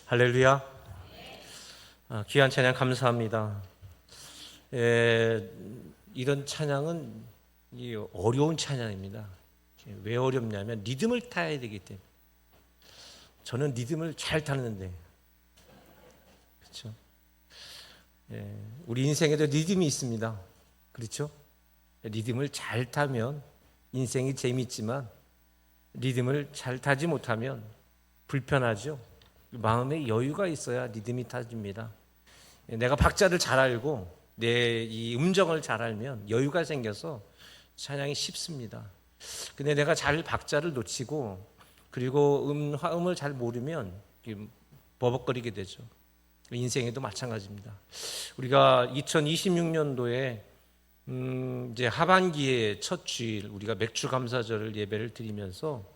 할렐루야. 귀한 찬양 감사합니다. 이런 찬양은 어려운 찬양입니다. 왜 어렵냐면 리듬을 타야 되기 때문에. 저는 리듬을 잘 타는데, 그렇죠? 우리 인생에도 리듬이 있습니다. 그렇죠? 리듬을 잘 타면 인생이 재밌지만 리듬을 잘 타지 못하면 불편하죠. 마음에 여유가 있어야 리듬이 타집니다. 내가 박자를 잘 알고 내 이 음정을 잘 알면 여유가 생겨서 찬양이 쉽습니다. 근데 내가 잘 박자를 놓치고 그리고 화음을 잘 모르면 버벅거리게 되죠. 인생에도 마찬가지입니다. 우리가 2026년도에 이제 하반기의 첫 주일 우리가 맥주 감사절을 예배를 드리면서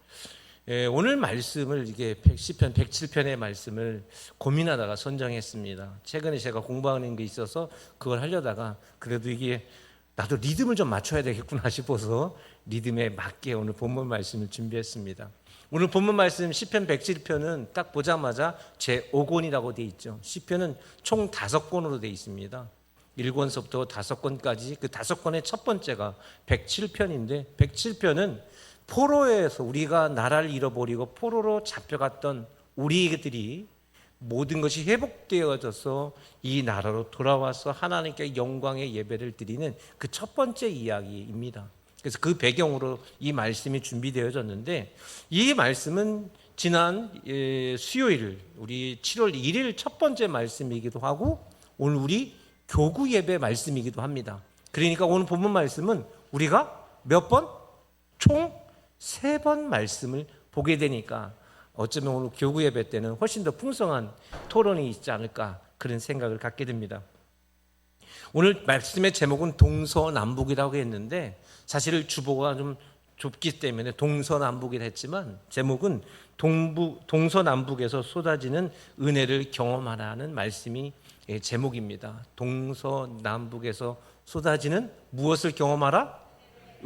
오늘 말씀을 시편 107편의 말씀을 고민하다가 선정했습니다. 최근에 제가 공부하는 게 있어서 그걸 하려다가 그래도 이게 나도 리듬을 좀 맞춰야 되겠구나 싶어서 리듬에 맞게 오늘 본문 말씀을 준비했습니다. 오늘 본문 말씀 시편 107편은 딱 보자마자 제5권이라고 되어 있죠. 시편은 총 5권으로 되어 있습니다. 1권서부터 5권까지 그 5권의 첫 번째가 107편인데 107편은 포로에서 우리가 나라를 잃어버리고 포로로 잡혀갔던 우리들이 모든 것이 회복되어져서 이 나라로 돌아와서 하나님께 영광의 예배를 드리는 그 첫 번째 이야기입니다. 그래서 그 배경으로 이 말씀이 준비되어졌는데 이 말씀은 지난 수요일 우리 7월 1일 첫 번째 말씀이기도 하고 오늘 우리 교구 예배 말씀이기도 합니다. 그러니까 오늘 본문 말씀은 우리가 몇 번? 총 3번 말씀을 보게 되니까 어쩌면 오늘 교구 예배 때는 훨씬 더 풍성한 토론이 있지 않을까 그런 생각을 갖게 됩니다. 오늘 말씀의 제목은 동서남북이라고 했는데 사실 주보가 좀 좁기 때문에 동서남북이라 했지만 제목은 동서남북에서 쏟아지는 은혜를 경험하라는 말씀이 제목입니다. 동서남북에서 쏟아지는 무엇을 경험하라?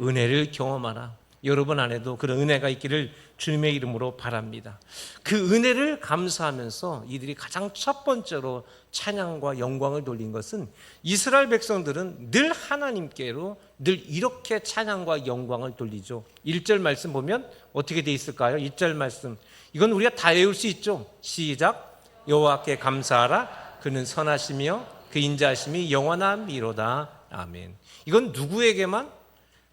은혜를 경험하라. 여러분 안에도 그런 은혜가 있기를 주님의 이름으로 바랍니다. 그 은혜를 감사하면서 이들이 가장 첫 번째로 찬양과 영광을 돌린 것은 이스라엘 백성들은 늘 하나님께로 늘 이렇게 찬양과 영광을 돌리죠. 1절 말씀 보면 어떻게 돼 있을까요? 1절 말씀 이건 우리가 다 외울 수 있죠. 시작. 여호와께 감사하라. 그는 선하시며 그 인자하심이 영원함이로다. 아멘. 이건 누구에게만?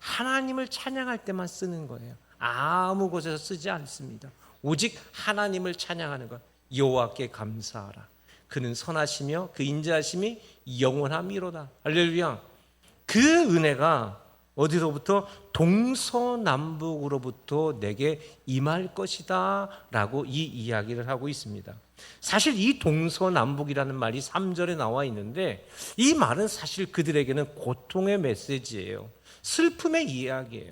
하나님을 찬양할 때만 쓰는 거예요. 아무 곳에서 쓰지 않습니다. 오직 하나님을 찬양하는 것. 여호와께 감사하라. 그는 선하시며 그 인자하심이 영원함이로다. 할렐루야. 그 은혜가 어디로부터? 동서남북으로부터 내게 임할 것이다 라고 이 이야기를 하고 있습니다. 사실 이 동서남북이라는 말이 3절에 나와 있는데 이 말은 사실 그들에게는 고통의 메시지예요. 슬픔의 이야기예요.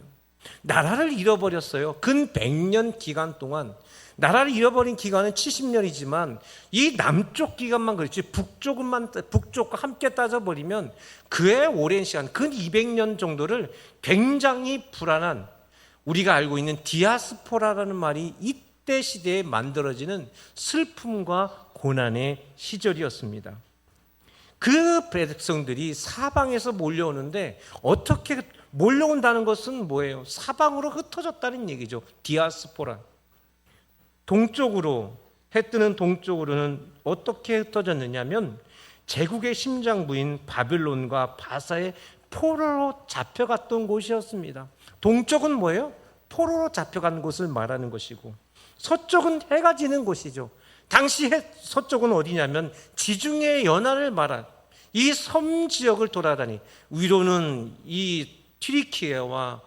나라를 잃어버렸어요. 근 100년 기간 동안 나라를 잃어버린 기간은 70년이지만 이 남쪽 기간만 그렇지 북쪽과 함께 따져버리면 그의 오랜 시간 근 200년 정도를 굉장히 불안한 우리가 알고 있는 디아스포라라는 말이 이때 시대에 만들어지는 슬픔과 고난의 시절이었습니다. 그 백성들이 사방에서 몰려오는데 어떻게 몰려온다는 것은 뭐예요? 사방으로 흩어졌다는 얘기죠. 디아스포라. 동쪽으로 해 뜨는 동쪽으로는 어떻게 흩어졌느냐면 제국의 심장부인 바빌론과 바사의 포로로 잡혀갔던 곳이었습니다. 동쪽은 뭐예요? 포로로 잡혀간 곳을 말하는 것이고 서쪽은 해가 지는 곳이죠. 당시 서쪽은 어디냐면 지중해 연안을 말한 이 섬 지역을 돌아다니 위로는 이 튀르키예와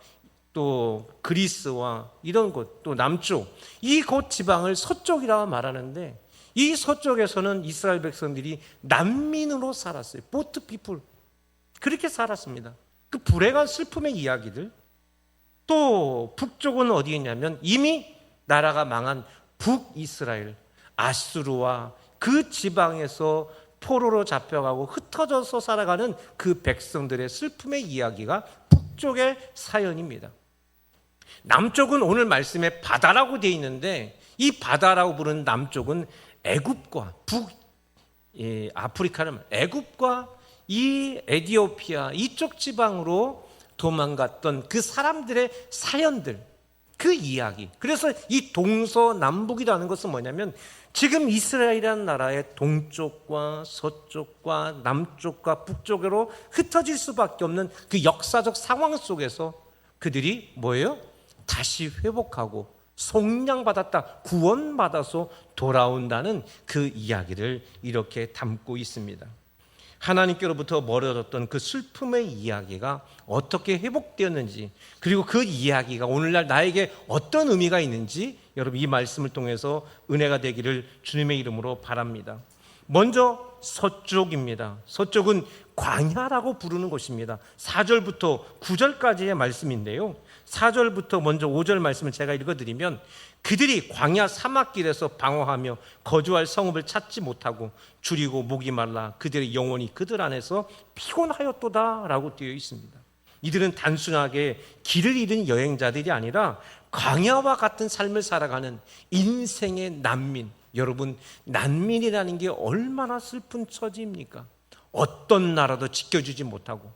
또 그리스와 이런 곳, 또 남쪽 이곳 지방을 서쪽이라고 말하는데 이 서쪽에서는 이스라엘 백성들이 난민으로 살았어요. 보트 피플 그렇게 살았습니다. 그 불행한 슬픔의 이야기들. 또 북쪽은 어디 있냐면 이미 나라가 망한 북이스라엘 아수르와 그 지방에서 포로로 잡혀가고 흩어져서 살아가는 그 백성들의 슬픔의 이야기가 북쪽의 사연입니다. 남쪽은 오늘 말씀에 바다라고 되어 있는데 이 바다라고 부르는 남쪽은 애굽과 아프리카는 애굽과 이 에티오피아 이쪽 지방으로 도망갔던 그 사람들의 사연들, 그 이야기. 그래서 이 동서남북이라는 것은 뭐냐면 지금 이스라엘이라는 나라의 동쪽과 서쪽과 남쪽과 북쪽으로 흩어질 수밖에 없는 그 역사적 상황 속에서 그들이 뭐예요? 다시 회복하고 속량받았다, 구원받아서 돌아온다는 그 이야기를 이렇게 담고 있습니다. 하나님께로부터 멀어졌던 그 슬픔의 이야기가 어떻게 회복되었는지, 그리고 그 이야기가 오늘날 나에게 어떤 의미가 있는지 여러분 이 말씀을 통해서 은혜가 되기를 주님의 이름으로 바랍니다. 먼저 서쪽입니다. 서쪽은 광야라고 부르는 곳입니다. 4절부터 9절까지의 말씀인데요, 4절부터 먼저 5절 말씀을 제가 읽어드리면, 그들이 광야 사막길에서 방황하며 거주할 성읍을 찾지 못하고 줄이고 목이 말라 그들의 영혼이 그들 안에서 피곤하였도다 라고 되어 있습니다. 이들은 단순하게 길을 잃은 여행자들이 아니라 광야와 같은 삶을 살아가는 인생의 난민. 여러분, 난민이라는 게 얼마나 슬픈 처지입니까? 어떤 나라도 지켜주지 못하고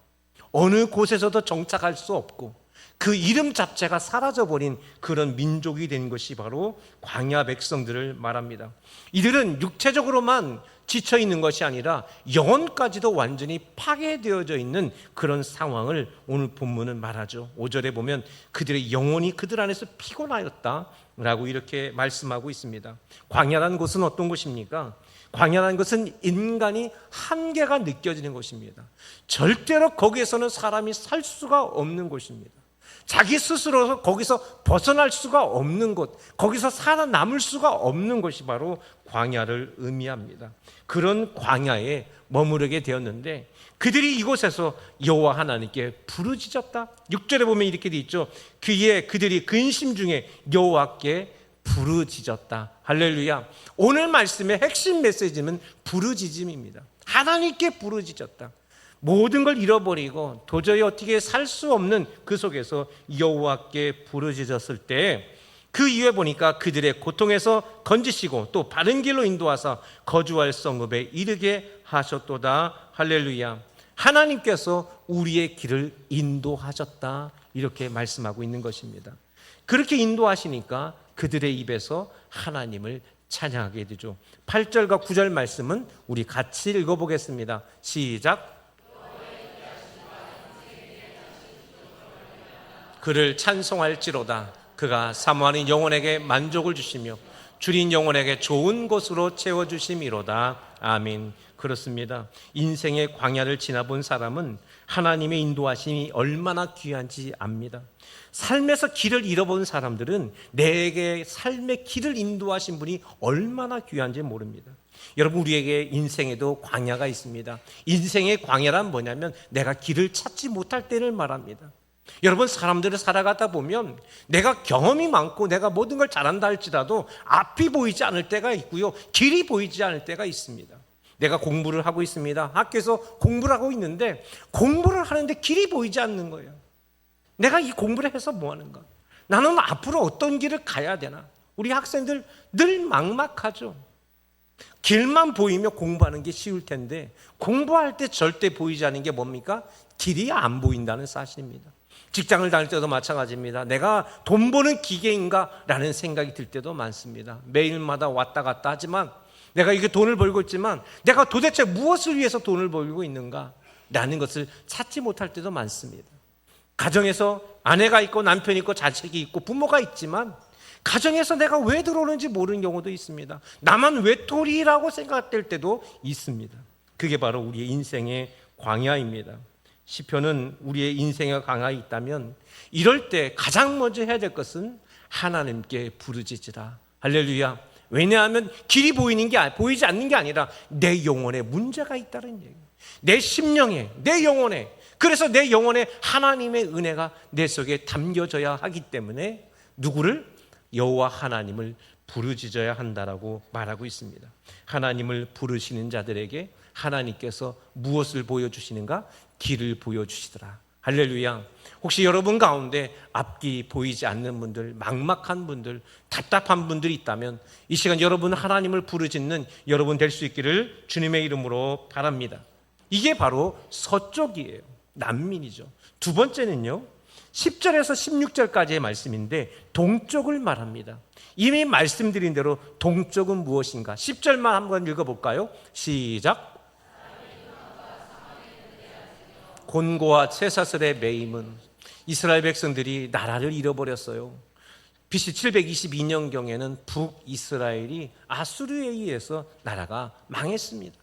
어느 곳에서도 정착할 수 없고 그 이름 자체가 사라져버린 그런 민족이 된 것이 바로 광야 백성들을 말합니다. 이들은 육체적으로만 지쳐 있는 것이 아니라 영혼까지도 완전히 파괴되어져 있는 그런 상황을 오늘 본문은 말하죠. 5절에 보면 그들의 영혼이 그들 안에서 피곤하였다 라고 이렇게 말씀하고 있습니다. 광야라는 곳은 어떤 곳입니까? 광야라는 것은 인간이 한계가 느껴지는 곳입니다. 절대로 거기에서는 사람이 살 수가 없는 곳입니다. 자기 스스로 거기서 벗어날 수가 없는 곳, 거기서 살아남을 수가 없는 것이 바로 광야를 의미합니다. 그런 광야에 머무르게 되었는데 그들이 이곳에서 여호와 하나님께 부르짖었다. 6절에 보면 이렇게 돼 있죠. 그의 그들이 근심 중에 여호와께 부르짖었다. 할렐루야. 오늘 말씀의 핵심 메시지는 부르짖음입니다. 하나님께 부르짖었다. 모든 걸 잃어버리고 도저히 어떻게 살 수 없는 그 속에서 여호와께 부르짖었을 때 그 이후에 보니까 그들의 고통에서 건지시고 또 바른 길로 인도하사 거주할 성읍에 이르게 하셨도다. 할렐루야. 하나님께서 우리의 길을 인도하셨다 이렇게 말씀하고 있는 것입니다. 그렇게 인도하시니까 그들의 입에서 하나님을 찬양하게 되죠. 8절과 9절 말씀은 우리 같이 읽어보겠습니다. 시작. 그를 찬송할지로다. 그가 사모하는 영혼에게 만족을 주시며 줄인 영혼에게 좋은 곳으로 채워주심이로다. 아멘. 그렇습니다. 인생의 광야를 지나본 사람은 하나님의 인도하심이 얼마나 귀한지 압니다. 삶에서 길을 잃어본 사람들은 내게 삶의 길을 인도하신 분이 얼마나 귀한지 모릅니다. 여러분, 우리에게 인생에도 광야가 있습니다. 인생의 광야란 뭐냐면 내가 길을 찾지 못할 때를 말합니다. 여러분, 사람들을 살아가다 보면 내가 경험이 많고 내가 모든 걸 잘한다 할지라도 앞이 보이지 않을 때가 있고요, 길이 보이지 않을 때가 있습니다. 내가 공부를 하고 있습니다. 학교에서 공부를 하고 있는데 공부를 하는데 길이 보이지 않는 거예요. 내가 이 공부를 해서 뭐 하는가? 나는 앞으로 어떤 길을 가야 되나? 우리 학생들 늘 막막하죠. 길만 보이면 공부하는 게 쉬울 텐데 공부할 때 절대 보이지 않는 게 뭡니까? 길이 안 보인다는 사실입니다. 직장을 다닐 때도 마찬가지입니다. 내가 돈 버는 기계인가? 라는 생각이 들 때도 많습니다. 매일마다 왔다 갔다 하지만 내가 이게 돈을 벌고 있지만 내가 도대체 무엇을 위해서 돈을 벌고 있는가? 라는 것을 찾지 못할 때도 많습니다. 가정에서 아내가 있고 남편이 있고 자식이 있고 부모가 있지만 가정에서 내가 왜 들어오는지 모르는 경우도 있습니다. 나만 외톨이라고 생각될 때도 있습니다. 그게 바로 우리의 인생의 광야입니다. 시편은 우리의 인생의 광야에 있다면 이럴 때 가장 먼저 해야 될 것은 하나님께 부르짖으라. 할렐루야. 왜냐하면 길이 보이지 않는 게 아니라 내 영혼에 문제가 있다는 얘기예요. 내 심령에, 내 영혼에. 그래서 내 영혼에 하나님의 은혜가 내 속에 담겨져야 하기 때문에 누구를? 여호와 하나님을 부르짖어야 한다라고 말하고 있습니다. 하나님을 부르시는 자들에게 하나님께서 무엇을 보여주시는가? 길을 보여주시더라. 할렐루야. 혹시 여러분 가운데 앞길이 보이지 않는 분들, 막막한 분들, 답답한 분들이 있다면 이 시간 여러분 하나님을 부르짖는 여러분 될 수 있기를 주님의 이름으로 바랍니다. 이게 바로 서쪽이에요. 난민이죠. 두 번째는요, 10절에서 16절까지의 말씀인데 동쪽을 말합니다. 이미 말씀드린 대로 동쪽은 무엇인가? 10절만 한번 읽어볼까요? 시작. 곤고와 쇠사슬의 매임은 이스라엘 백성들이 나라를 잃어버렸어요. BC 722년경에는 북이스라엘이 아수르에 의해서 나라가 망했습니다.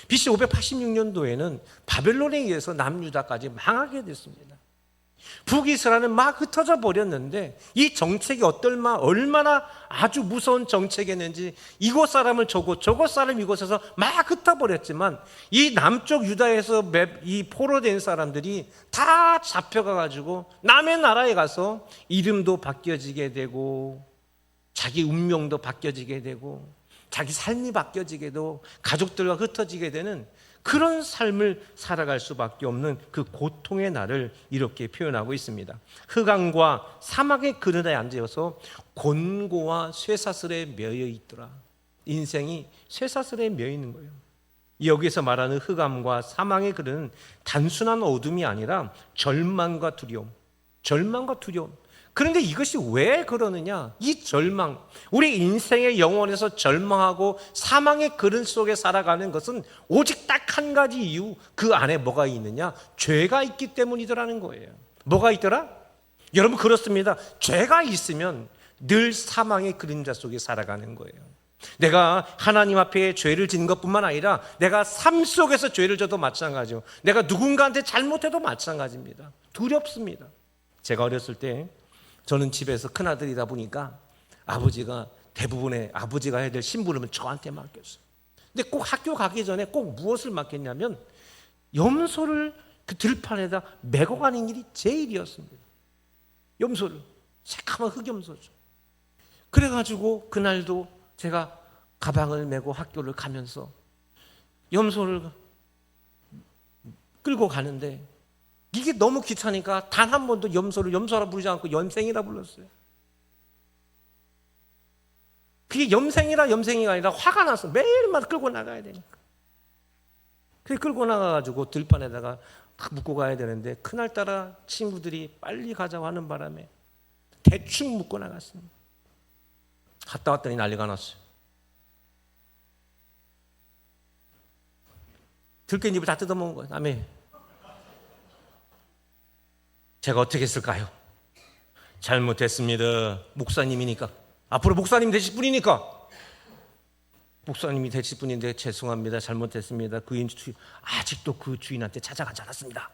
BC 586년도에는 바벨론에 의해서 남유다까지 망하게 됐습니다. 북이스라엘은 막 흩어져 버렸는데 이 정책이 얼마나 아주 무서운 정책이었는지 이곳 사람을 저곳 사람 이곳에서 막 흩어버렸지만 이 남쪽 유다에서 이 포로된 사람들이 다 잡혀가가지고 남의 나라에 가서 이름도 바뀌어지게 되고 자기 운명도 바뀌어지게 되고 자기 삶이 바뀌어지게 되고 가족들과 흩어지게 되는 그런 삶을 살아갈 수밖에 없는 그 고통의 날을 이렇게 표현하고 있습니다. 흑암과 사막의 그늘에 앉아서 곤고와 쇠사슬에 매여 있더라. 인생이 쇠사슬에 매여 있는 거예요. 여기서 말하는 흑암과 사망의 그늘은 단순한 어둠이 아니라 절망과 두려움. 그런데 이것이 왜 그러느냐? 이 절망, 우리 인생의 영혼에서 절망하고 사망의 그늘 속에 살아가는 것은 오직 딱 한 가지 이유, 그 안에 뭐가 있느냐? 죄가 있기 때문이더라는 거예요. 뭐가 있더라? 여러분 그렇습니다. 죄가 있으면 늘 사망의 그림자 속에 살아가는 거예요. 내가 하나님 앞에 죄를 짓는 것뿐만 아니라 내가 삶 속에서 죄를 져도 마찬가지고 내가 누군가한테 잘못해도 마찬가지입니다. 두렵습니다. 제가 어렸을 때 저는 집에서 큰아들이다 보니까 아버지가 대부분의 아버지가 해야 될 심부름을 저한테 맡겼어요. 근데 꼭 학교 가기 전에 꼭 무엇을 맡겼냐면 염소를 그 들판에다 메고 가는 일이 제 일이었습니다. 염소를, 새카만 흑염소죠. 그래가지고 그날도 제가 가방을 메고 학교를 가면서 염소를 끌고 가는데 이게 너무 귀찮으니까 단 한 번도 염소를 염소라 부르지 않고 염생이라 불렀어요. 그게 염생이가 아니라 화가 나서 매일마다 끌고 나가야 되니까. 그래 끌고 나가가지고 들판에다가 딱 묶고 가야 되는데 그날따라 친구들이 빨리 가자고 하는 바람에 대충 묶고 나갔습니다. 갔다 왔더니 난리가 났어요. 들깨잎을 다 뜯어먹은 거예요. 남의. 제가 어떻게 했을까요? 잘못했습니다. 목사님이니까. 앞으로 목사님 되실 분이니까. 목사님이 되실 분인데 죄송합니다. 잘못했습니다. 그 주인 아직도 그 주인한테 찾아가지 않았습니다.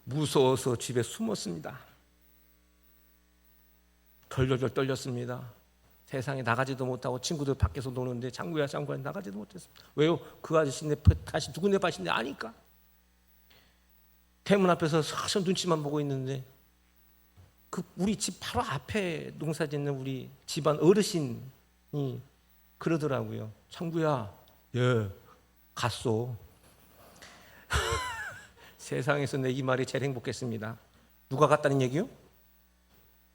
무서워서 집에 숨었습니다. 덜덜덜 떨렸습니다. 세상에 나가지도 못하고 친구들 밖에서 노는데 장구야 나가지도 못했습니다. 왜요? 그 아저씨네 다시 누구네 밭인데 아니까. 대문 앞에서 서서 눈치만 보고 있는데 그 우리 집 바로 앞에 농사 짓는 우리 집안 어르신이 그러더라고요. 창구야, 예, 갔어. 세상에서 내 이 말이 제일 행복했습니다. 누가 갔다는 얘기요?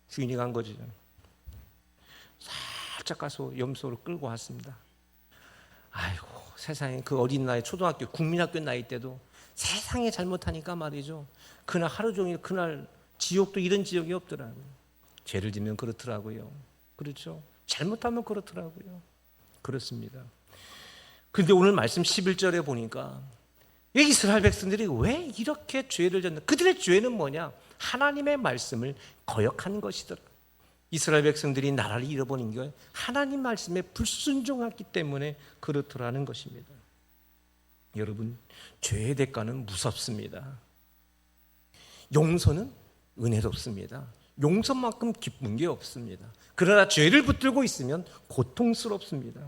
주인이 간 거죠. 살짝 가서 염소를 끌고 왔습니다. 아이고, 세상에 그 어린 나이 초등학교 국민학교 나이 때도 세상에 잘못하니까 말이죠. 그날 하루 종일 그날 지옥도 이런 지옥이 없더라고요. 죄를 지면 그렇더라고요. 그렇죠? 잘못하면 그렇더라고요. 그렇습니다. 그런데 오늘 말씀 11절에 보니까 이스라엘 백성들이 왜 이렇게 죄를 졌나? 그들의 죄는 뭐냐? 하나님의 말씀을 거역하는 것이더라. 이스라엘 백성들이 나라를 잃어버린 게 하나님 말씀에 불순종했기 때문에 그렇더라는 것입니다. 여러분, 죄의 대가는 무섭습니다. 용서는 은혜롭습니다. 용서만큼 기쁜 게 없습니다. 그러나 죄를 붙들고 있으면 고통스럽습니다.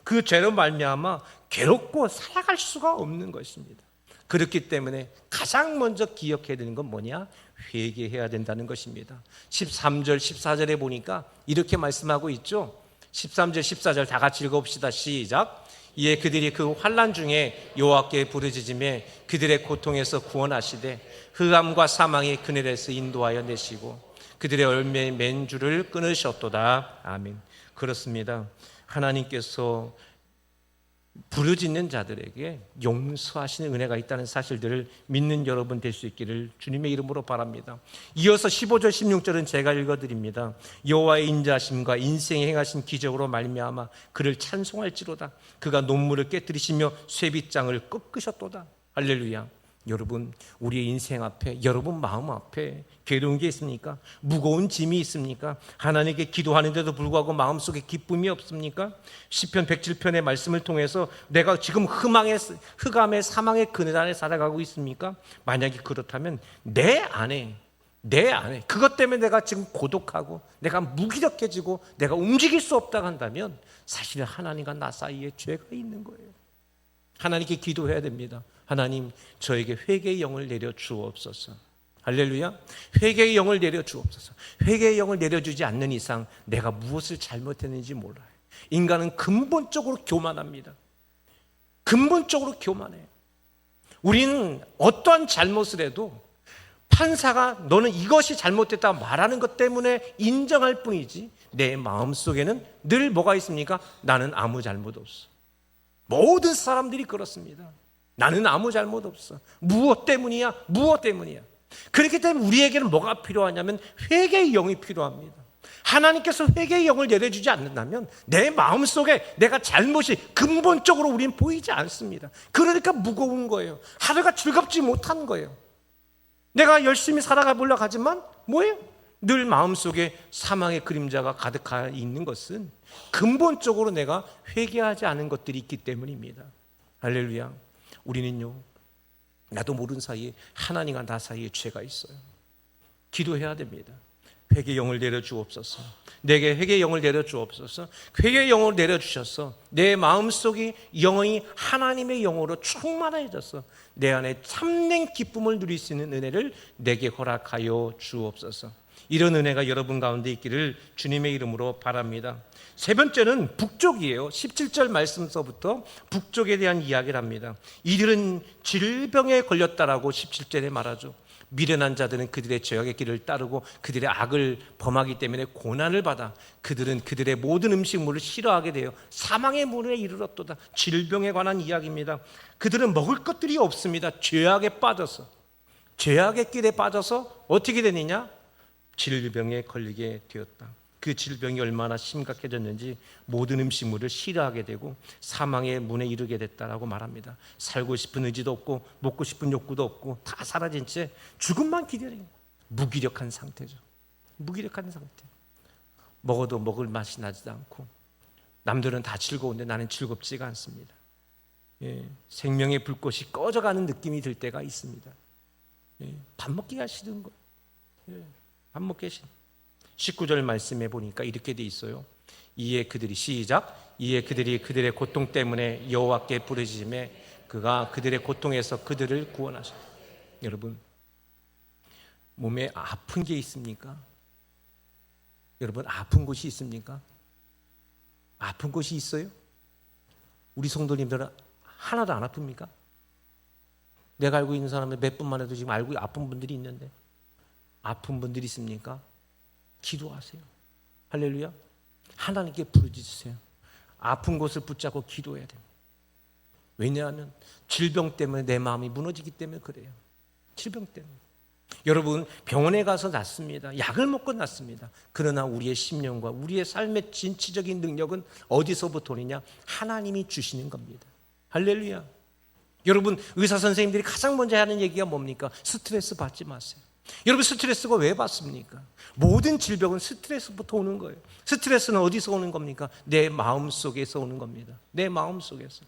그 죄로 말미암아 괴롭고 살아갈 수가 없는 것입니다. 그렇기 때문에 가장 먼저 기억해야 되는 건 뭐냐? 회개해야 된다는 것입니다. 13절, 14절에 보니까 이렇게 말씀하고 있죠. 13절, 14절 다 같이 읽어봅시다. 시작. 이에 그들이 그 환난 중에 여호와께 부르짖음에 그들의 고통에서 구원하시되 흑암과 사망의 그늘에서 인도하여 내시고 그들의 얼매의 맨줄을 끊으셨도다. 아멘. 그렇습니다. 하나님께서 부르짖는 자들에게 용서하시는 은혜가 있다는 사실들을 믿는 여러분 될 수 있기를 주님의 이름으로 바랍니다. 이어서 15절 16절은 제가 읽어드립니다. 여호와의 인자하심과 인생에 행하신 기적으로 말미암아 그를 찬송할지로다. 그가 논물을 깨뜨리시며 쇠빗장을 꺾으셨도다. 할렐루야. 여러분, 우리의 인생 앞에, 여러분 마음 앞에 괴로운 게 있습니까? 무거운 짐이 있습니까? 하나님께 기도하는데도 불구하고 마음속에 기쁨이 없습니까? 시편 107편의 말씀을 통해서 내가 지금 흑암의 사망의 그늘 안에 살아가고 있습니까? 만약에 그렇다면 내 안에 그것 때문에 내가 지금 고독하고 내가 무기력해지고 내가 움직일 수 없다고 한다면 사실 하나님과 나 사이에 죄가 있는 거예요. 하나님께 기도해야 됩니다. 하나님, 저에게 회개의 영을 내려 주옵소서. 할렐루야. 회개의 영을 내려 주옵소서. 회개의 영을 내려주지 않는 이상 내가 무엇을 잘못했는지 몰라요. 인간은 근본적으로 교만합니다. 근본적으로 교만해요. 우리는 어떠한 잘못을 해도 판사가 너는 이것이 잘못됐다고 말하는 것 때문에 인정할 뿐이지 내 마음속에는 늘 뭐가 있습니까? 나는 아무 잘못 없어. 모든 사람들이 그렇습니다. 나는 아무 잘못 없어. 무엇 때문이야? 그렇기 때문에 우리에게는 뭐가 필요하냐면 회개의 영이 필요합니다. 하나님께서 회개의 영을 내려주지 않는다면 내 마음속에 내가 잘못이 근본적으로 우리는 보이지 않습니다. 그러니까 무거운 거예요. 하루가 즐겁지 못한 거예요. 내가 열심히 살아가 보려고 하지만 뭐예요? 늘 마음속에 사망의 그림자가 가득하 있는 것은 근본적으로 내가 회개하지 않은 것들이 있기 때문입니다. 할렐루야. 우리는요, 나도 모르는 사이에 하나님과 나 사이에 죄가 있어요. 기도해야 됩니다. 회개의 영을 내려주옵소서. 내게 회개의 영을 내려주옵소서. 회개의 영을 내려주셔서 내 마음속이 영이 하나님의 영으로 충만해져서 내 안에 참된 기쁨을 누릴 수 있는 은혜를 내게 허락하여 주옵소서. 이런 은혜가 여러분 가운데 있기를 주님의 이름으로 바랍니다. 세 번째는 북쪽이에요. 17절 말씀서부터 북쪽에 대한 이야기를 합니다. 이들은 질병에 걸렸다라고 17절에 말하죠. 미련한 자들은 그들의 죄악의 길을 따르고 그들의 악을 범하기 때문에 고난을 받아 그들은 그들의 모든 음식물을 싫어하게 되어 사망의 문에 이르렀도다. 질병에 관한 이야기입니다. 그들은 먹을 것들이 없습니다. 죄악에 빠져서, 죄악의 길에 빠져서 어떻게 되느냐? 질병에 걸리게 되었다. 그 질병이 얼마나 심각해졌는지 모든 음식물을 싫어하게 되고 사망의 문에 이르게 됐다라고 말합니다. 살고 싶은 의지도 없고 먹고 싶은 욕구도 없고 다 사라진 채 죽음만 기다리는 무기력한 상태죠. 무기력한 상태. 먹어도 먹을 맛이 나지도 않고 남들은 다 즐거운데 나는 즐겁지가 않습니다. 생명의 불꽃이 꺼져가는 느낌이 들 때가 있습니다. 밥 먹기가 싫은 거예요. 밥 먹기 싫은 19절 말씀해 보니까 이렇게 돼 있어요. 이에 그들이 시작. 이에 그들이 그들의 고통 때문에 여호와께 부르짖음에 그가 그들의 고통에서 그들을 구원하셨다. 여러분, 몸에 아픈 게 있습니까? 여러분, 아픈 곳이 있습니까? 아픈 곳이 있어요? 우리 성도님들은 하나도 안 아픕니까? 내가 알고 있는 사람은 몇 분만 해도 지금 알고 아픈 분들이 있는데 아픈 분들이 있습니까? 기도하세요. 할렐루야. 하나님께 부르짖으세요. 아픈 곳을 붙잡고 기도해야 됩니다. 왜냐하면 질병 때문에 내 마음이 무너지기 때문에 그래요. 질병 때문에. 여러분, 병원에 가서 낫습니다. 약을 먹고 낫습니다. 그러나 우리의 심령과 우리의 삶의 진취적인 능력은 어디서부터 오느냐? 하나님이 주시는 겁니다. 할렐루야. 여러분, 의사 선생님들이 가장 먼저 하는 얘기가 뭡니까? 스트레스 받지 마세요. 여러분, 스트레스가 왜 받습니까? 모든 질병은 스트레스부터 오는 거예요. 스트레스는 어디서 오는 겁니까? 내 마음속에서 오는 겁니다. 내 마음속에서.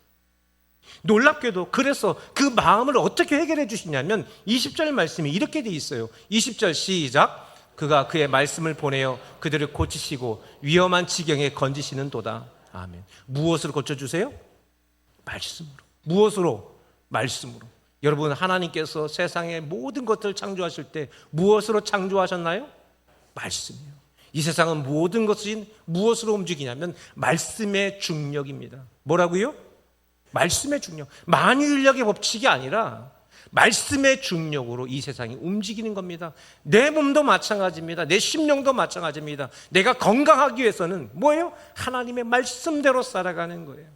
놀랍게도 그래서 그 마음을 어떻게 해결해 주시냐면 20절 말씀이 이렇게 돼 있어요. 20절 시작. 그가 그의 말씀을 보내어 그들을 고치시고 위험한 지경에 건지시는 도다. 아멘. 무엇으로 고쳐주세요? 말씀으로. 무엇으로? 말씀으로. 여러분, 하나님께서 세상의 모든 것들을 창조하실 때 무엇으로 창조하셨나요? 말씀이요. 이 세상은 모든 것이 무엇으로 움직이냐면 말씀의 중력입니다. 뭐라고요? 말씀의 중력, 만유인력의 법칙이 아니라 말씀의 중력으로 이 세상이 움직이는 겁니다. 내 몸도 마찬가지입니다. 내 심령도 마찬가지입니다. 내가 건강하기 위해서는 뭐예요? 하나님의 말씀대로 살아가는 거예요.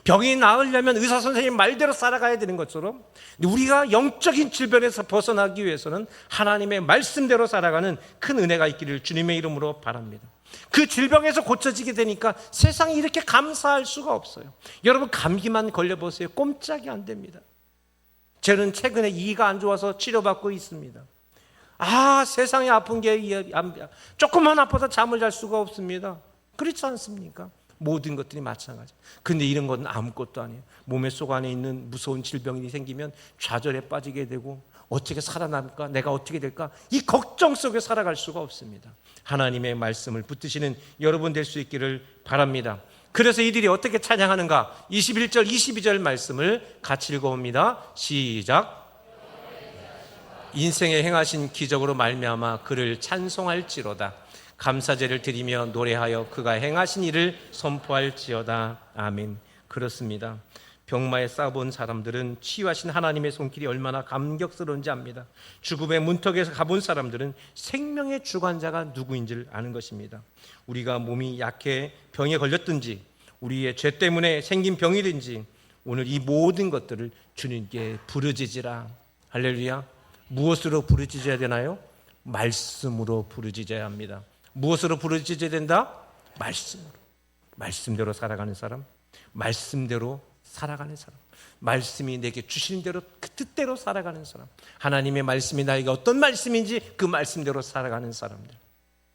병이 나으려면 의사 선생님 말대로 살아가야 되는 것처럼 우리가 영적인 질병에서 벗어나기 위해서는 하나님의 말씀대로 살아가는 큰 은혜가 있기를 주님의 이름으로 바랍니다. 그 질병에서 고쳐지게 되니까 세상이 이렇게 감사할 수가 없어요. 여러분, 감기만 걸려보세요. 꼼짝이 안 됩니다. 저는 최근에 이가 안 좋아서 치료받고 있습니다. 세상에 아픈 게 조금만 아파도 잠을 잘 수가 없습니다. 그렇지 않습니까? 모든 것들이 마찬가지. 근데 이런 건 아무것도 아니에요. 몸의 속 안에 있는 무서운 질병이 생기면 좌절에 빠지게 되고 어떻게 살아남을까? 내가 어떻게 될까? 이 걱정 속에 살아갈 수가 없습니다. 하나님의 말씀을 붙드시는 여러분 될 수 있기를 바랍니다. 그래서 이들이 어떻게 찬양하는가? 21절, 22절 말씀을 같이 읽어봅니다. 시작. 인생에 행하신 기적으로 말미암아 그를 찬송할지로다. 감사제를 드리며 노래하여 그가 행하신 일을 선포할지어다. 아멘. 그렇습니다. 병마에 싸본 사람들은 치유하신 하나님의 손길이 얼마나 감격스러운지 압니다. 죽음의 문턱에서 가본 사람들은 생명의 주관자가 누구인지를 아는 것입니다. 우리가 몸이 약해 병에 걸렸든지 우리의 죄 때문에 생긴 병이든지 오늘 이 모든 것들을 주님께 부르짖으라. 할렐루야. 무엇으로 부르짖어야 되나요? 말씀으로 부르짖어야 합니다. 무엇으로 부르짖어야 된다? 말씀으로. 말씀대로 살아가는 사람, 말씀대로 살아가는 사람, 말씀이 내게 주시는 대로 그 뜻대로 살아가는 사람, 하나님의 말씀이 나에게 어떤 말씀인지 그 말씀대로 살아가는 사람들,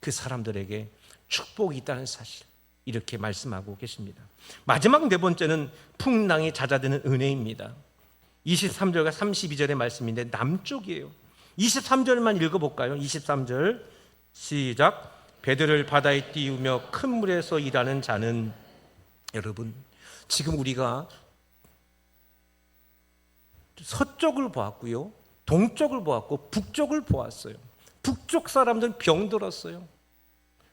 그 사람들에게 축복이 있다는 사실, 이렇게 말씀하고 계십니다. 마지막 네 번째는 풍랑이 잦아드는 은혜입니다. 23절과 32절의 말씀인데 남쪽이에요. 23절만 읽어볼까요? 23절 시작. 배들을 바다에 띄우며 큰 물에서 일하는 자는, 여러분, 지금 우리가 서쪽을 보았고요, 동쪽을 보았고 북쪽을 보았어요. 북쪽 사람들은 병들었어요.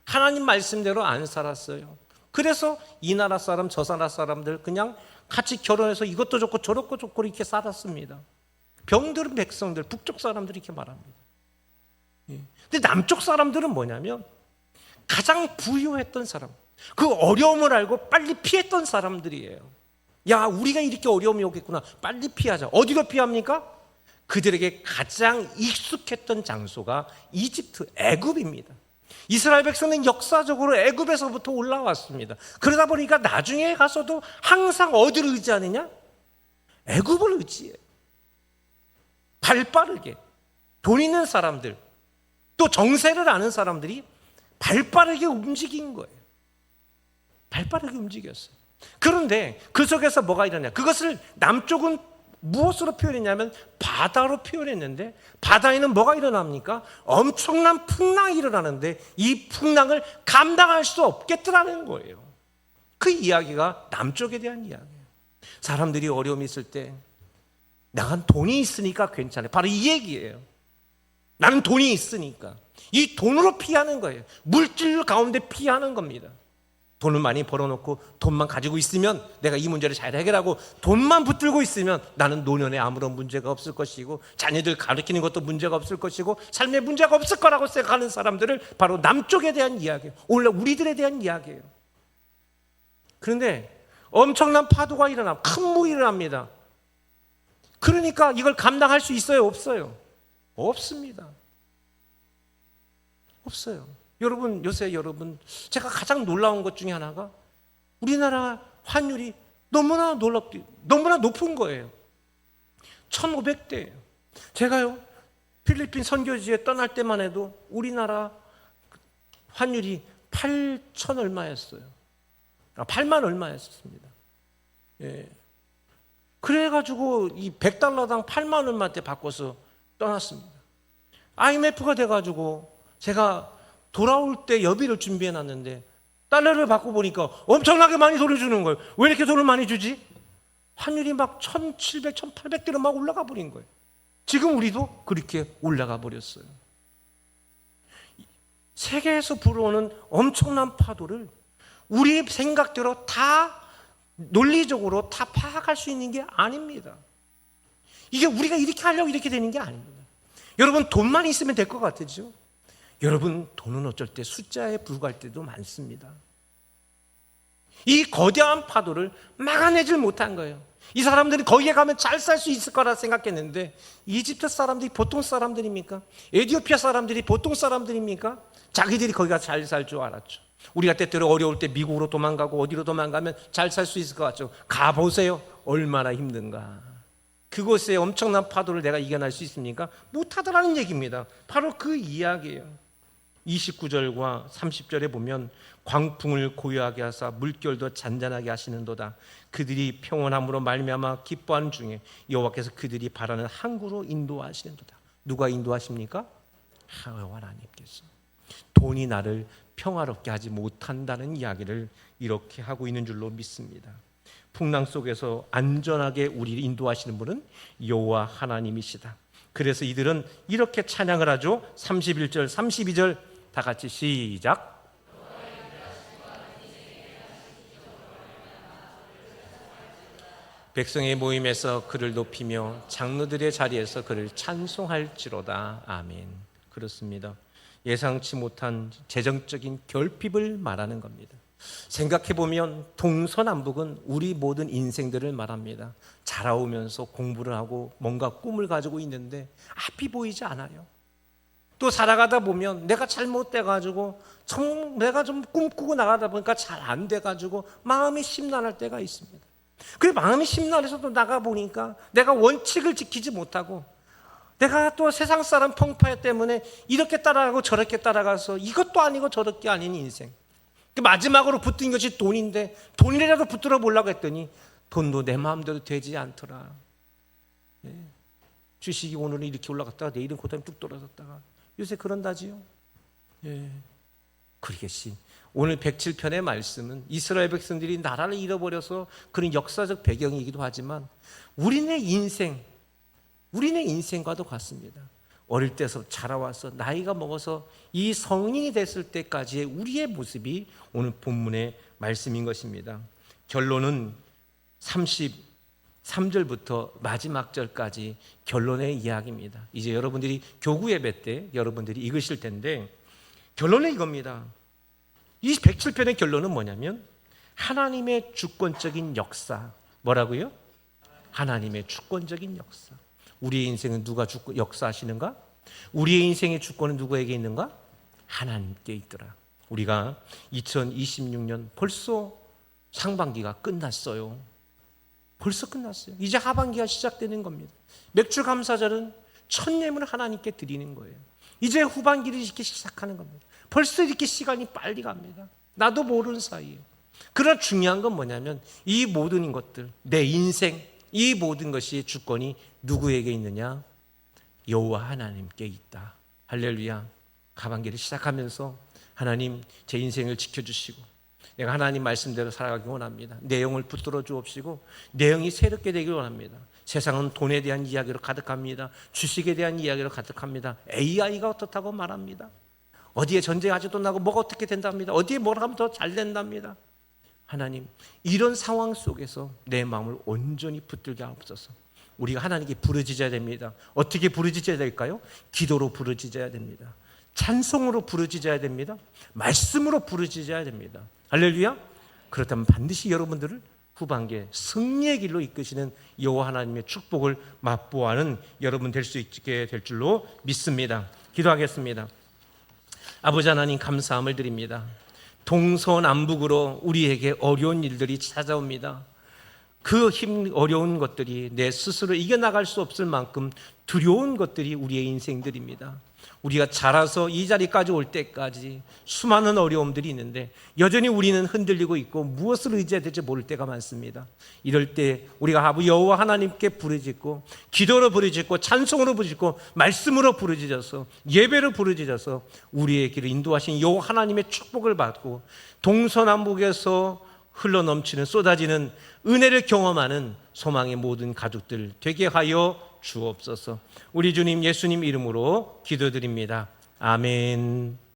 하나님 말씀대로 안 살았어요. 그래서 이 나라 사람 저 나라 사람들 그냥 같이 결혼해서 이것도 좋고 저것도 좋고 이렇게 살았습니다. 병들은 백성들, 북쪽 사람들이 이렇게 말합니다. 근데 남쪽 사람들은 뭐냐면 가장 부유했던 사람, 그 어려움을 알고 빨리 피했던 사람들이에요. 야, 우리가 이렇게 어려움이 오겠구나, 빨리 피하자. 어디로 피합니까? 그들에게 가장 익숙했던 장소가 이집트, 애굽입니다. 이스라엘 백성은 역사적으로 애굽에서부터 올라왔습니다. 그러다 보니까 나중에 가서도 항상 어디를 의지하느냐? 애굽을 의지해요. 발 빠르게 돈 있는 사람들, 또 정세를 아는 사람들이 발 빠르게 움직인 거예요. 발 빠르게 움직였어요. 그런데 그 속에서 뭐가 일어나냐? 그것을 남쪽은 무엇으로 표현했냐면 바다로 표현했는데, 바다에는 뭐가 일어납니까? 엄청난 풍랑이 일어나는데 이 풍랑을 감당할 수 없겠더라는 거예요. 그 이야기가 남쪽에 대한 이야기예요. 사람들이 어려움이 있을 때 나는 돈이 있으니까 괜찮아요. 바로 이 얘기예요. 나는 돈이 있으니까. 이 돈으로 피하는 거예요. 물질 가운데 피하는 겁니다. 돈을 많이 벌어놓고 돈만 가지고 있으면 내가 이 문제를 잘 해결하고, 돈만 붙들고 있으면 나는 노년에 아무런 문제가 없을 것이고 자녀들 가르치는 것도 문제가 없을 것이고 삶에 문제가 없을 거라고 생각하는 사람들을 바로 남쪽에 대한 이야기예요. 원래 우리들에 대한 이야기예요. 그런데 엄청난 파도가 일어나, 큰 물이 일어납니다. 그러니까 이걸 감당할 수 있어요? 없어요? 없습니다. 없어요. 여러분, 요새 제가 가장 놀라운 것 중에 하나가 우리나라 환율이 너무나 높은 거예요. 1,500대예요. 제가요, 필리핀 선교지에 떠날 때만 해도 우리나라 환율이 8천 얼마였어요. 8만 얼마였습니다. 예. 그래가지고 이 100달러당 8만 얼마한테 바꿔서 떠났습니다. IMF가 돼가지고 제가 돌아올 때 여비를 준비해 놨는데 달러를 받고 보니까 엄청나게 많이 돌려주는 거예요. 왜 이렇게 돈을 많이 주지? 환율이 막 1,700, 1,800대로 막 올라가 버린 거예요. 지금 우리도 그렇게 올라가 버렸어요. 세계에서 불어오는 엄청난 파도를 우리 생각대로 다 논리적으로 다 파악할 수 있는 게 아닙니다. 이게 우리가 이렇게 하려고 이렇게 되는 게 아닙니다. 여러분, 돈만 있으면 될 것 같으죠? 여러분, 돈은 어쩔 때 숫자에 불과할 때도 많습니다. 이 거대한 파도를 막아내질 못한 거예요. 이 사람들이 거기에 가면 잘 살 수 있을 거라 생각했는데, 이집트 사람들이 보통 사람들입니까? 에티오피아 사람들이 보통 사람들입니까? 자기들이 거기가 잘 살 줄 알았죠. 우리가 때때로 어려울 때 미국으로 도망가고 어디로 도망가면 잘 살 수 있을 것 같죠. 가보세요. 얼마나 힘든가. 그곳에 엄청난 파도를 내가 이겨낼 수 있습니까? 못하더라는 얘기입니다. 바로 그 이야기예요. 29절과 30절에 보면 광풍을 고요하게 하사 물결도 잔잔하게 하시는도다. 그들이 평온함으로 말미암아 기뻐하는 중에 여호와께서 그들이 바라는 항구로 인도하시는도다. 누가 인도하십니까? 하나님께서. 돈이 나를 평화롭게 하지 못한다는 이야기를 이렇게 하고 있는 줄로 믿습니다. 풍랑 속에서 안전하게 우리를 인도하시는 분은 여호와 하나님이시다. 그래서 이들은 이렇게 찬양을 하죠. 31절, 32절 다 같이 시작. 백성의 모임에서 그를 높이며 장로들의 자리에서 그를 찬송할지로다. 아멘. 그렇습니다. 예상치 못한 재정적인 결핍을 말하는 겁니다. 생각해보면 동서남북은 우리 모든 인생들을 말합니다. 자라오면서 공부를 하고 뭔가 꿈을 가지고 있는데 앞이 보이지 않아요. 또 살아가다 보면 내가 잘못돼가지고 내가 좀 꿈꾸고 나가다 보니까 잘 안 돼가지고 마음이 심란할 때가 있습니다. 그래, 마음이 심란해서도 나가보니까 내가 원칙을 지키지 못하고 내가 또 세상 사람 풍파 때문에 이렇게 따라가고 저렇게 따라가서 이것도 아니고 저렇게 아닌 인생. 마지막으로 붙은 것이 돈인데 돈이라도 붙들어 보려고 했더니 돈도 내 마음대로 되지 않더라. 예. 주식이 오늘은 이렇게 올라갔다가 내일은 그다음에 뚝 떨어졌다가 요새 그런다지요. 예. 그러겠지. 오늘 107편의 말씀은 이스라엘 백성들이 나라를 잃어버려서 그런 역사적 배경이기도 하지만 우리네 인생과도 같습니다. 어릴 때서 자라와서 나이가 먹어서 이 성인이 됐을 때까지의 우리의 모습이 오늘 본문의 말씀인 것입니다. 결론은 33절부터 마지막 절까지 결론의 이야기입니다. 이제 여러분들이 교구 예배 때 여러분들이 읽으실 텐데 결론은 이겁니다. 이 107편의 결론은 뭐냐면 하나님의 주권적인 역사. 뭐라고요? 하나님의 주권적인 역사. 우리의 인생은 누가 역사하시는가? 우리의 인생의 주권은 누구에게 있는가? 하나님께 있더라. 우리가 2026년 벌써 상반기가 끝났어요. 벌써 끝났어요. 이제 하반기가 시작되는 겁니다. 맥주 감사절은 첫 예물을 하나님께 드리는 거예요. 이제 후반기를 이렇게 시작하는 겁니다. 벌써 이렇게 시간이 빨리 갑니다. 나도 모르는 사이에. 그러나 중요한 건 뭐냐면 이 모든 것들, 내 인생, 이 모든 것이 주권이 누구에게 있느냐? 여호와 하나님께 있다. 할렐루야. 하반기를 시작하면서 하나님 제 인생을 지켜주시고 내가 하나님 말씀대로 살아가기 원합니다. 내 영을 붙들어 주옵시고 내 영이 새롭게 되길 원합니다. 세상은 돈에 대한 이야기로 가득합니다. 주식에 대한 이야기로 가득합니다. AI가 어떻다고 말합니다. 어디에 전쟁 아직도 나고 뭐가 어떻게 된답니다. 어디에 뭘 하면 더 잘 된답니다. 하나님, 이런 상황 속에서 내 마음을 온전히 붙들게 하옵소서. 우리가 하나님께 부르짖어야 됩니다. 어떻게 부르짖어야 될까요? 기도로 부르짖어야 됩니다. 찬송으로 부르짖어야 됩니다. 말씀으로 부르짖어야 됩니다. 할렐루야. 그렇다면 반드시 여러분들을 후반기에 승리의 길로 이끄시는 여호와 하나님의 축복을 맛보아하는 여러분 될 수 있게 될 줄로 믿습니다. 기도하겠습니다. 아버지 하나님, 감사함을 드립니다. 동서남북으로 우리에게 어려운 일들이 찾아옵니다. 그 어려운 것들이 내 스스로 이겨나갈 수 없을 만큼 두려운 것들이 우리의 인생들입니다. 우리가 자라서 이 자리까지 올 때까지 수많은 어려움들이 있는데 여전히 우리는 흔들리고 있고 무엇을 의지해야 될지 모를 때가 많습니다. 이럴 때 우리가 여호와 하나님께 부르짖고 기도로 부르짖고 찬송으로 부르짖고 말씀으로 부르짖어서 예배로 부르짖어서 우리의 길을 인도하신 여호와 하나님의 축복을 받고 동서남북에서 흘러넘치는 쏟아지는 은혜를 경험하는 소망의 모든 가족들 되게 하여 주옵소서. 우리 주님 예수님 이름으로 기도드립니다. 아멘.